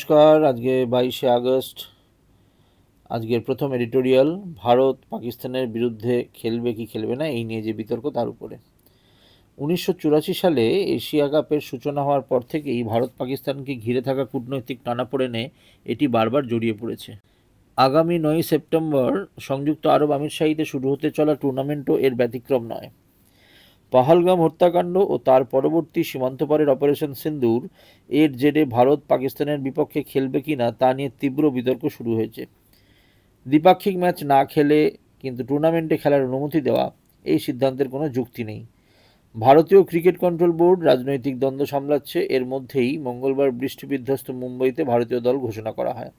নমস্কার। আজকে 22শে আগস্ট। আজকের প্রথম এডিটোরিয়াল ভারত পাকিস্তানের বিরুদ্ধে খেলবে কি খেলবে না এই নিয়ে যে বিতর্ক তার উপরে। 1984 সালে এশিয়া কাপের সূচনা হওয়ার পর থেকেই ভারত পাকিস্তানকে ঘিরে থাকা কূটনৈতিক টানাপোড়েনে এটি বারবার জড়িয়ে পড়েছে। আগামী 9ই সেপ্টেম্বর সংযুক্ত আরব আমিরশাহিতে শুরু হতে চলা টুর্নামেন্টও এর ব্যতিক্রম নয়। পাহালগাম হত্যাকাণ্ড ও তার পরবর্তী সীমান্তপারের অপারেশন সিন্দুর এর জেরে ভারত পাকিস্তানের বিপক্ষে খেলবে কিনা তা নিয়ে তীব্র বিতর্ক শুরু হয়েছে। দ্বিপাক্ষিক ম্যাচ না খেলে কিন্তু টুর্নামেন্টে খেলার অনুমতি দেওয়া, এই সিদ্ধান্তের কোনো যুক্তি নেই। ভারতীয় ক্রিকেট কন্ট্রোল বোর্ড রাজনৈতিক দ্বন্দ্ব সামলাচ্ছে। এর মধ্যেই মঙ্গলবার বৃষ্টিবিধ্বস্ত মুম্বইতে ভারতীয় দল ঘোষণা করা হয়।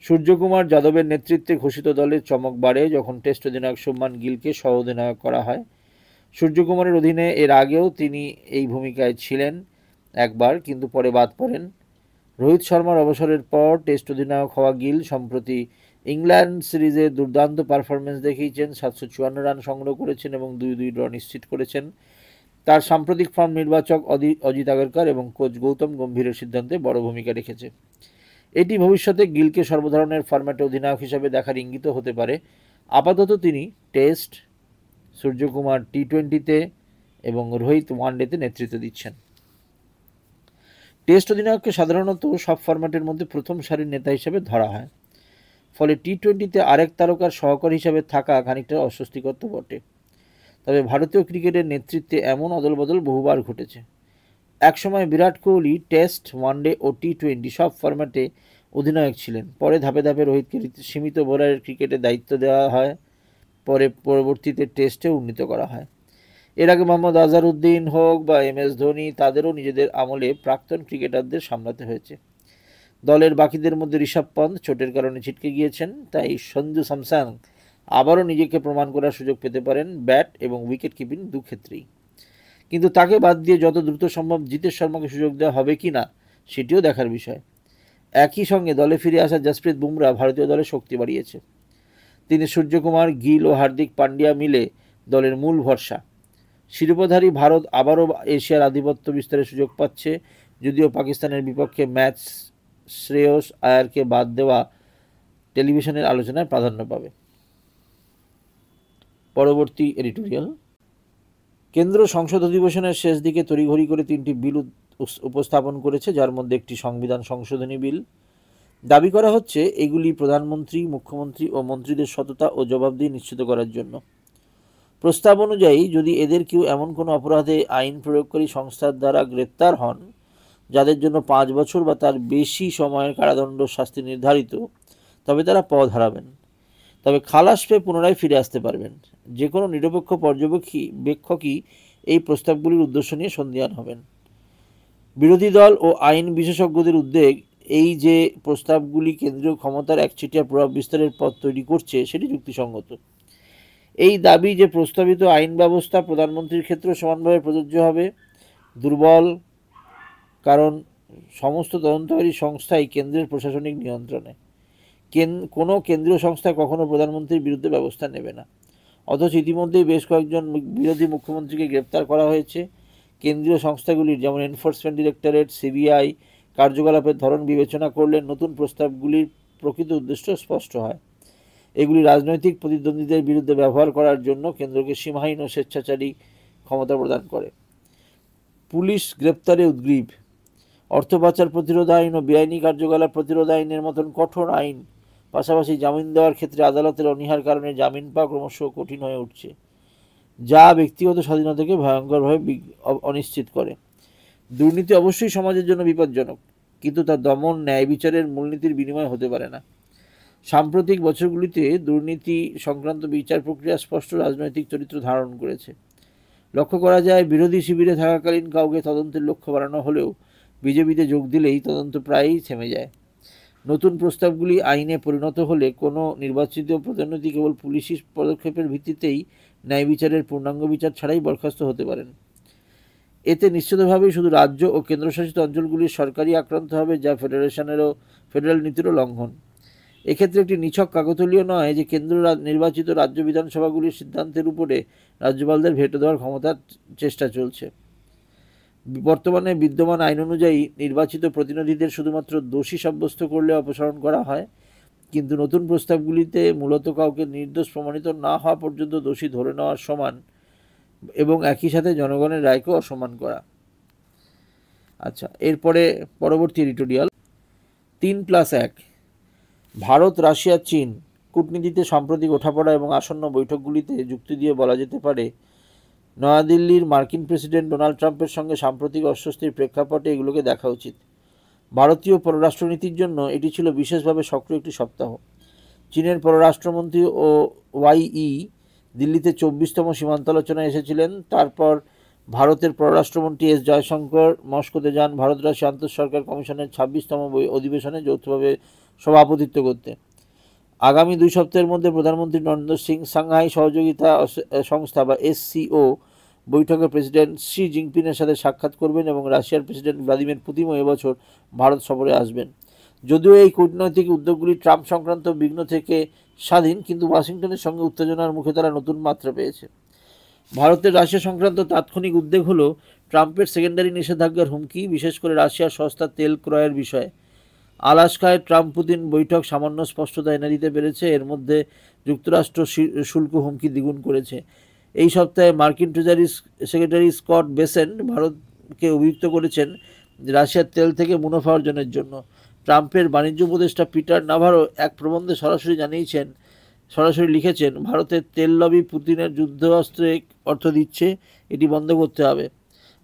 সূর্যকুমার যাদবের নেতৃত্বে ঘোষিত দলের চমক বাড়ে যখন টেস্ট অধিনায়ক শুভমান গিলকে সহ অধিনায়ক করা হয়। সূর্যকুমারের অধীনে এর আগেও তিনি এই ভূমিকায় ছিলেন একবার, কিন্তু পরে বাদ পড়েন। রোহিত শর্মার অবসরের পর টেস্ট অধিনায়ক হওয়া গিল সম্প্রতি ইংল্যান্ড সিরিজে দুর্দান্ত পারফরমেন্স দেখিয়েছেন। 754 রান সংগ্রহ করেছেন এবং 2-2 ড্র নিশ্চিত করেছেন। তার সাম্প্রতিক ফর্ম নির্বাচক অজিত আগরকর এবং কোচ গৌতম গম্ভীরের সিদ্ধান্তে বড় ভূমিকা রেখেছে। এটি ভবিষ্যতে গিলকে সর্বধরনের ফরম্যাটে অধিনায়ক হিসাবে দেখার ইঙ্গিত হতে পারে। আপাতত তিনি টেস্ট, সূর্যকুমার টি-20তে এবং রোহিত ওয়ানডেতে নেতৃত্ব দিচ্ছেন। টেস্ট অধিনায়ককে সাধারণত সব ফরম্যাটের মধ্যে প্রথম সারির নেতা হিসেবে ধরা হয়, ফলে টি-20তে আরেক তারকার সহকারী হিসাবে থাকা খানিকটা অস্বস্তিকর তো বটে। তবে ভারতীয় ক্রিকেটের নেতৃত্বে এমন অদলবদল বহুবার ঘটেছে। একসময় বিরাট কোহলি টেস্ট, ওয়ানডে ও টি-20 সব ফরম্যাটে অধিনায়ক ছিলেন। পরে ধাপে ধাপে রোহিতকে সীমিত ওভারের ক্রিকেটের দায়িত্ব দেওয়া হয়, পরবর্তীতে টেস্টে উন্নীত করা হয়। এর আগে মোহাম্মদ আজহারউদ্দিন হোক বা এম.এস. ধোনি, তাদেরও নিজেদের আমলে প্রাক্তন ক্রিকেটারদের সামলাতে হয়েছে। দলের বাকিদের মধ্যে ঋষভ পন্থ চোটের কারণে ছিটকে গিয়েছেন, তাই সঞ্জু স্যামসন আবারও নিজেকে প্রমাণ করার সুযোগ পেতে পারেন ব্যাট এবং উইকেট কিপিং দু ক্ষেত্রেই। কিন্তু তাকে বাদ দিয়ে যত দ্রুত সম্ভব জিতেশ শর্মাকে সুযোগ দেওয়া হবে কি না সেটিও দেখার বিষয়। একই সঙ্গে দলে ফিরে আসা জসপ্রীত বুমরা ভারতীয় দলের শক্তি বাড়িয়েছে। তিনি সূর্যকুমার, গিল ও হার্দিক পান্ডিয়া মিলে দলের মূল ভরসা। শিরোপাধারী ভারত আবারও এশিয়ার আধিপত্য বিস্তারের সুযোগ পাচ্ছে, যদিও পাকিস্তানের বিপক্ষে ম্যাচ শ্রেয়স আয়ারকে বাদ দেওয়া টেলিভিশনের আলোচনায় প্রাধান্য পাবে। পরবর্তী এডিটোরিয়াল। কেন্দ্র সংসদ অধিবেশনের শেষ দিকে তড়িঘড়ি করে 3টি বিল উপস্থাপন করেছে, যার মধ্যে একটি সংবিধান সংশোধনী বিল। দাবি করা হচ্ছে এগুলি প্রধানমন্ত্রী, মুখ্যমন্ত্রী ও মন্ত্রীদের সততা ও জবাবদিহি নিশ্চিত করার জন্য। প্রস্তাব অনুযায়ী যদি এদের কেউ এমন কোনো অপরাধে আইন প্রয়োগকারী সংস্থার দ্বারা গ্রেপ্তার হন যাদের জন্য 5 বছর বা তার বেশি সময়ের কারাদণ্ড শাস্তি নির্ধারিত, তবে তারা পদ হারাবেন। তবে খালাস পেয়ে পুনরায় ফিরে আসতে পারবেন। যে কোনো নিরপেক্ষ পর্যবেক্ষকই এই প্রস্তাবগুলির উদ্দেশ্য নিয়ে সন্দিহান হবেন। বিরোধী দল ও আইন বিশেষজ্ঞদের উদ্বেগ, এই যে প্রস্তাবগুলি কেন্দ্রীয় ক্ষমতার একচেটিয়া প্রভাব বিস্তারের পথ তৈরি করছে সেটি যুক্তিসঙ্গত। এই দাবি যে প্রস্তাবিত আইন ব্যবস্থা প্রধানমন্ত্রীর ক্ষেত্রে সমানভাবে প্রযোজ্য হবে দুর্বল, কারণ সমস্ত তদন্তকারী সংস্থাই কেন্দ্রের প্রশাসনিক নিয়ন্ত্রণে। কোনো কেন্দ্রীয় সংস্থা কখনো প্রধানমন্ত্রীর বিরুদ্ধে ব্যবস্থা নেবে না। অথচ ইতিমধ্যেই বেশ কয়েকজন বিরোধী মুখ্যমন্ত্রীকে গ্রেপ্তার করা হয়েছে। কেন্দ্রীয় সংস্থাগুলির যেমন এনফোর্সমেন্ট ডিরেক্টরেট, সিবিআই কার্যকলাপের ধরন বিবেচনা করলে নতুন প্রস্তাবগুলির প্রকৃত উদ্দেশ্য স্পষ্ট হয়। এগুলি রাজনৈতিক প্রতিদ্বন্দ্বীদের বিরুদ্ধে ব্যবহার করার জন্য কেন্দ্রকে সীমাহীন ও স্বেচ্ছাচারী ক্ষমতা প্রদান করে। পুলিশ গ্রেপ্তারে উদ্গ্রীব। অর্থ পাচার প্রতিরোধ আইন ও বেআইনি কার্যকলাপ প্রতিরোধ আইনের মতন কঠোর আইন, পাশাপাশি জামিন দেওয়ার ক্ষেত্রে আদালতের অনীহার কারণে জামিন পাওয়া ক্রমশ কঠিন হয়ে উঠছে, যা ব্যক্তিগত স্বাধীনতাকে ভয়ঙ্করভাবে অনিশ্চিত করে। দুর্নীতি অবশ্যই সমাজের জন্য বিপজ্জনক, কিন্তু তা দমন, ন্যায় বিচারের মূলনীতির বিনিময় হতে পারে না। সাম্প্রতিক বছরগুলিতে দুর্নীতি সংক্রান্ত বিচার প্রক্রিয়া স্পষ্ট রাজনৈতিক চরিত্র ধারণ করেছে। লক্ষ্য করা যায়, বিরোধী শিবিরে থাকাকালীন কাউকে তদন্তের লক্ষ্য বাড়ানো হলেও বিজেপিতে যোগ দিলেই তদন্ত প্রায়ই থেমে যায়। নতুন প্রস্তাবগুলি আইনে পরিণত হলে কোনো নির্বাচিত প্রতিনিধি কেবল পুলিশি পদক্ষেপের ভিত্তিতেই ন্যায় বিচারের পূর্ণাঙ্গ বিচার ছাড়াই বরখাস্ত হতে পারেন। এতে নিশ্চিতভাবেই শুধু রাজ্য ও কেন্দ্রশাসিত অঞ্চলগুলির সরকারই আক্রান্ত হবে, যা ফেডারেল নীতিরও লঙ্ঘন। এক্ষেত্রে একটি নিছক কাকতালীয় নয় যে কেন্দ্র নির্বাচিত রাজ্য বিধানসভাগুলির সিদ্ধান্তের উপরে রাজ্যপালদের ভেটো দেওয়ার ক্ষমতার চেষ্টা চলছে। বর্তমানে বিদ্যমান আইন অনুযায়ী নির্বাচিত প্রতিনিধিদের শুধুমাত্র দোষী সাব্যস্ত করলে অপসারণ করা হয়, কিন্তু নতুন প্রস্তাবগুলিতে মূলত কাউকে নির্দোষ প্রমাণিত না হওয়া পর্যন্ত দোষী ধরে নেওয়ার সমান এবং একই সাথে জনগণের রায়কেও অসম্মান করা। আচ্ছা, এরপরে পরবর্তী এডিটোরিয়াল 3+1। ভারত, রাশিয়া, চীন কূটনীতিতে সাম্প্রতিক ওঠাপড়া এবং আসন্ন বৈঠকগুলিতে যুক্তি দিয়ে বলা যেতে পারে, নয়াদিল্লির মার্কিন প্রেসিডেন্ট ডোনাল্ড ট্রাম্পের সঙ্গে সাম্প্রতিক অস্বস্তির প্রেক্ষাপটে এগুলোকে দেখা উচিত। ভারতীয় পররাষ্ট্রনীতির জন্য এটি ছিল বিশেষভাবে সক্রিয় একটি সপ্তাহ। চীনের পররাষ্ট্রমন্ত্রী ও ওয়াই দিল্লিতে 24তম সীমান্ত আলোচনায় এসেছিলেন। তারপর ভারতের পররাষ্ট্রমন্ত্রী এস জয়শঙ্কর মস্কোতে যান ভারত রাশিয়া আন্তঃসরকার কমিশনের 26তম অধিবেশনে যৌথভাবে সভাপতিত্ব করতে। আগামী 2 সপ্তাহের মধ্যে প্রধানমন্ত্রী নরেন্দ্র সিং সাংহাই সহযোগিতা সংস্থা বা SCO বৈঠকে প্রেসিডেন্ট শি জিনপিংয়ের সাথে সাক্ষাৎ করবেন এবং রাশিয়ার প্রেসিডেন্ট ভ্লাদিমির পুতিনও এবছর ভারত সফরে আসবেন। যদিও এই কূটনৈতিক উদ্যোগগুলি ট্রাম্প সংক্রান্ত বিঘ্ন থেকে স্বাধীন, কিন্তু ওয়াশিংটনের সঙ্গে উত্তেজনার মুখে তারা নতুন মাত্রা পেয়েছে। ভারতের রাশিয়া সংক্রান্ত তাৎক্ষণিক উদ্বেগ হল ট্রাম্পের সেকেন্ডারি নিষেধাজ্ঞার হুমকি, বিশেষ করে রাশিয়ার সস্তা তেল ক্রয়ের বিষয়ে। আলাস্কায় ট্রাম্প পুতিন বৈঠক সামান্য স্পষ্টতা এনে দিতে পেরেছে, এর মধ্যে যুক্তরাষ্ট্র শুল্ক হুমকি দ্বিগুণ করেছে। এই সপ্তাহে মার্কিন ট্রেজারি সেক্রেটারি স্কট বেসেন্ট ভারতকে অভিযুক্ত করেছেন রাশিয়ার তেল থেকে মুনাফা অর্জনের জন্য। ট্রাম্পের বাণিজ্য উপদেষ্টা পিটার নাভারো এক প্রবন্ধে সরাসরি লিখেছেন, ভারতের তেল লবি পুতিনের যুদ্ধাস্ত্রে অর্থ দিচ্ছে, এটি বন্ধ করতে হবে।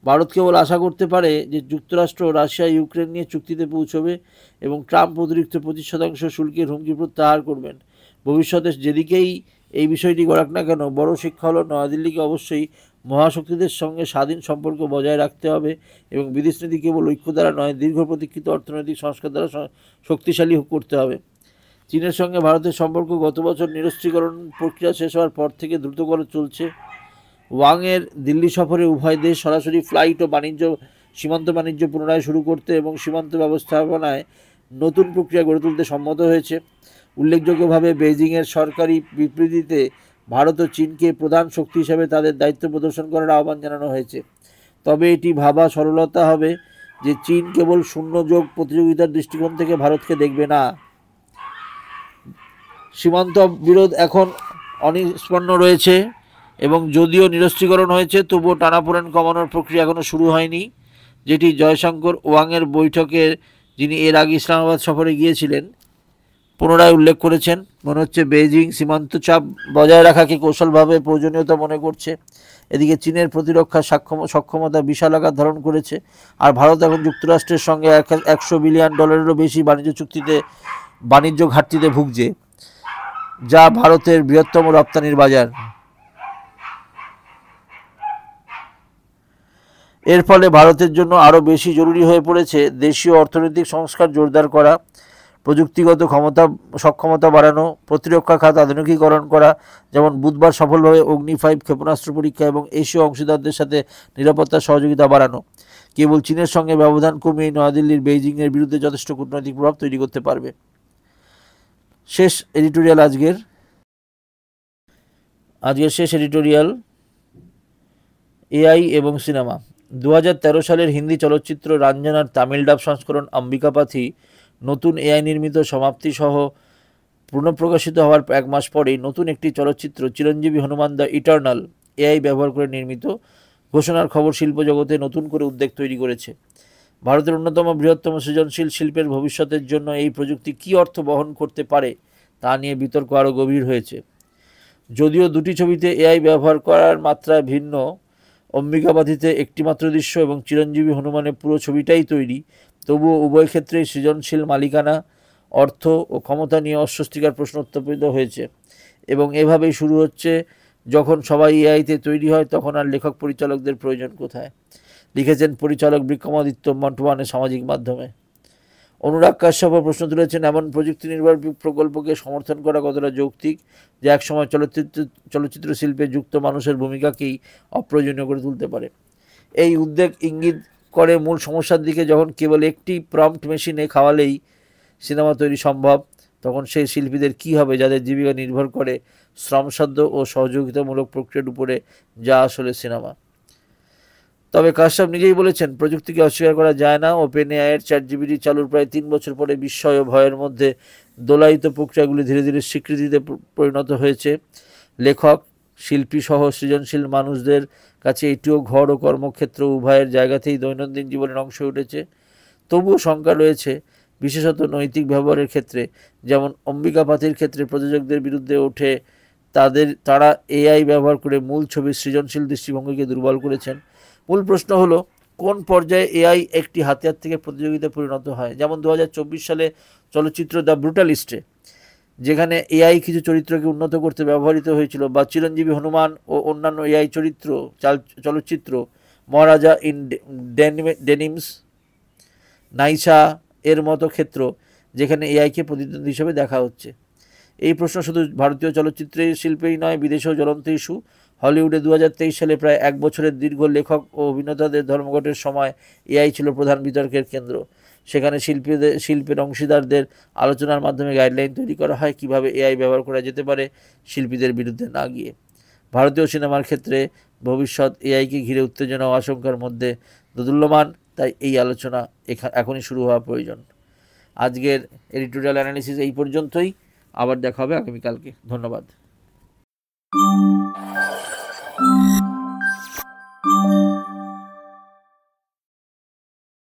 ভারত কেবল আশা করতে পারে যে যুক্তরাষ্ট্র রাশিয়া ইউক্রেন নিয়ে চুক্তিতে পৌঁছবে এবং ট্রাম্প অতিরিক্ত 25% শুল্কের হুমকি প্রত্যাহার করবেন। ভবিষ্যতে যেদিকেই এই বিষয়টি গড়াক না কেন, বড় শিক্ষা হলো নয়াদিল্লিকে অবশ্যই মহাশক্তিদের সঙ্গে স্বাধীন সম্পর্ক বজায় রাখতে হবে এবং বিদেশ নীতি কেবল ঐক্য দ্বারা নয়, দীর্ঘ প্রতীক্ষিত অর্থনৈতিক সংস্কার দ্বারা শক্তিশালী করতে হবে। চীনের সঙ্গে ভারতের সম্পর্ক গত বছর নিরস্ত্রীকরণ প্রক্রিয়া শেষ হওয়ার পর থেকে দ্রুতগতিতে চলছে। ওয়াংয়ের দিল্লি সফরে উভয় দেশ সরাসরি ফ্লাইট ও সীমান্ত বাণিজ্য পুনরায় শুরু করতে এবং সীমান্ত ব্যবস্থাপনায় নতুন প্রক্রিয়া গড়ে তুলতে সম্মত হয়েছে। উল্লেখযোগ্যভাবে বেইজিংয়ের সরকারি বিবৃতিতে ভারত ও চীনকে প্রধান শক্তি হিসেবে তাদের দায়িত্ব প্রদর্শন করার আহ্বান জানানো হয়েছে। তবে এটি ভাবা সরলতা হবে যে চীন কেবল শূন্য যোগ প্রতিযোগিতার দৃষ্টিকোণ থেকে ভারতকে দেখবে না। সীমান্ত বিরোধ এখন অনিষ্পন্ন রয়েছে এবং যদিও নিরস্ত্রীকরণ হয়েছে, তবুও টানাপোড়েন কমানোর প্রক্রিয়া এখনও শুরু হয়নি, যেটি জয়শঙ্কর ওয়াংয়ের বৈঠকের, যিনি এর আগে ইসলামাবাদ সফরে গিয়েছিলেন, পুনরায় উল্লেখ করেছেন। মনে হচ্ছে বেইজিং সীমান্ত চাপ বজায় রাখাকে কৌশলভাবে প্রয়োজনীয়তা মনে করছে। এদিকে চীনের প্রতিরক্ষা সক্ষমতা বিশাল আকার ধারণ করেছে, আর ভারত এখন যুক্তরাষ্ট্রের সঙ্গে $100 বিলিয়নেরও বেশি বাণিজ্য ঘাটতিতে ভুগছে, যা ভারতের বৃহত্তম রপ্তানির বাজার। এর ফলে ভারতের জন্য আরও বেশি জরুরি হয়ে পড়েছে দেশীয় অর্থনৈতিক সংস্কার জোরদার করা, প্রযুক্তিগত সক্ষমতা বাড়ানো, প্রতিরক্ষা খাত আধুনিকীকরণ করা, যেমন বুধবার সফলভাবে অগ্নি 5 ক্ষেপণাস্ত্র পরীক্ষা এবং এশীয় অংশীদারদের সাথে নিরাপত্তা সহযোগিতা বাড়ানো। কেবল চীনের সঙ্গে ব্যবধান কমিয়ে নয়াদিল্লির বেইজিংয়ের বিরুদ্ধে যথেষ্ট কূটনৈতিক প্রভাব তৈরি করতে পারবে। শেষ এডিটোরিয়াল আজকের শেষ এডিটোরিয়াল এআই এবং সিনেমা। 2013 সালের হিন্দি চলচ্চিত্র রাঞ্জনার তামিল ডাব সংস্করণ অম্বিকাপাথি নতুন এআই নির্মিত সমাপ্তি সহ পুনঃপ্রকাশিত হওয়ার 1 মাস পরেই নতুন একটি চলচ্চিত্র চিরঞ্জীবী হনুমান দ্য ইটার্নাল এআই ব্যবহার করে নির্মিত ঘোষণার খবর শিল্প জগতে নতুন করে উদ্বেগ তৈরি করেছে। ভারতের অন্যতম বৃহত্তম সৃজনশীল শিল্পের ভবিষ্যতের জন্য এই প্রযুক্তি কী অর্থ বহন করতে পারে তা নিয়ে বিতর্ক আরও গভীর হয়েছে। যদিও দুটি ছবিতে এআই ব্যবহার করার মাত্রা ভিন্ন, অম্বিকাপাথিতে একটিমাত্র দৃশ্য এবং চিরঞ্জীবী হনুমানের পুরো ছবিটাই তৈরি, তবুও উভয় ক্ষেত্রেই সৃজনশীল মালিকানা, অর্থ ও ক্ষমতা নিয়ে অস্বস্তিকর প্রশ্ন উত্থাপিত হয়েছে। এবং এভাবেই শুরু হচ্ছে, যখন সবাই এআইতে তৈরি হয় তখন আর লেখক পরিচালকদের প্রয়োজন কোথায়, লিখেছেন পরিচালক বিক্রমাদিত্য মন্টওয়ানের সামাজিক মাধ্যমে। অনুরাগ কাশ্যপ প্রশ্ন তুলেছেন, এমন প্রযুক্তি নির্ভর প্রকল্পকে সমর্থন করা কতটা যৌক্তিক, যা একসময় চলচ্চিত্র শিল্পে যুক্ত মানুষের ভূমিকাকেই অপ্রয়োজনীয় করে তুলতে পারে। এই উদ্বেগ ইঙ্গিত করে মূল সমস্যার দিকে। যখন কেবল একটি প্রম্পট মেশিনে খাওয়ালেই সিনেমা তৈরি সম্ভব, তখন সেই শিল্পীদের কী হবে যাদের জীবিকা নির্ভর করে শ্রমসাধ্য ও সহযোগিতামূলক প্রক্রিয়ার উপরে, যা আসলে সিনেমা। তবে কাশ্যপ নিজেই বলেছেন, প্রযুক্তিকে অস্বীকার করা যায় না। ওপেন এআইয়ের চ্যাটজিপিটি চালুর প্রায় 3 বছর পরে বিস্ময় ও ভয়ের মধ্যে দোলায়িত প্রক্রিয়াগুলি ধীরে ধীরে স্বীকৃতিতে পরিণত হয়েছে। লেখক, শিল্পী সহ সৃজনশীল মানুষদের কাছে এটিও ঘর ও কর্মক্ষেত্র উভয়ের জায়গাতেই দৈনন্দিন জীবনের অংশ উঠেছে। তবুও শঙ্কা রয়েছে, বিশেষত নৈতিক ব্যবহারের ক্ষেত্রে। যেমন অম্বিকা পাতির ক্ষেত্রে প্রযোজকদের বিরুদ্ধে ওঠে তারা এআই ব্যবহার করে মূল ছবির সৃজনশীল দৃষ্টিভঙ্গিকে দুর্বল করেছেন। মূল প্রশ্ন হলো, কোন পর্যায়ে এআই একটি হাতিয়ার থেকে প্রতিযোগিতায় পরিণত হয়? যেমন 2024 সালে চলচ্চিত্র দ্য ব্রুটালিস্টে, যেখানে এআই কিছু চরিত্রকে উন্নত করতে ব্যবহৃত হয়েছিল, বা চিরঞ্জীবী হনুমান ও অন্যান্য এআই চলচ্চিত্র মহারাজা ইন ডেনিমস, নাইসা এর মতো ক্ষেত্র, যেখানে এআইকে প্রতিদ্বন্দ্বী হিসেবে দেখা হচ্ছে। এই প্রশ্ন শুধু ভারতীয় চলচ্চিত্রের শিল্পেই নয়, বিদেশেও জ্বলন্ত ইস্যু। হলিউডে 2023 সালে প্রায় 1 বছরের দীর্ঘ লেখক ও অভিনেতাদের ধর্মঘটের সময় এআই ছিল প্রধান বিতর্কের কেন্দ্র। সেখানে শিল্পের অংশীদারদের আলোচনার মাধ্যমে গাইডলাইন তৈরি করা হয় কীভাবে এআই ব্যবহার করা যেতে পারে শিল্পীদের বিরুদ্ধে না গিয়ে। ভারতীয় সিনেমার ক্ষেত্রে ভবিষ্যৎ এআইকে ঘিরে উত্তেজনা ও আশঙ্কার মধ্যে দোদুল্যমান, তাই এই আলোচনা এখনই শুরু হওয়া প্রয়োজন। আজকের এডিটোরিয়াল অ্যানালিসিস এই পর্যন্তই। আবার দেখা হবে আগামীকালকে। ধন্যবাদ।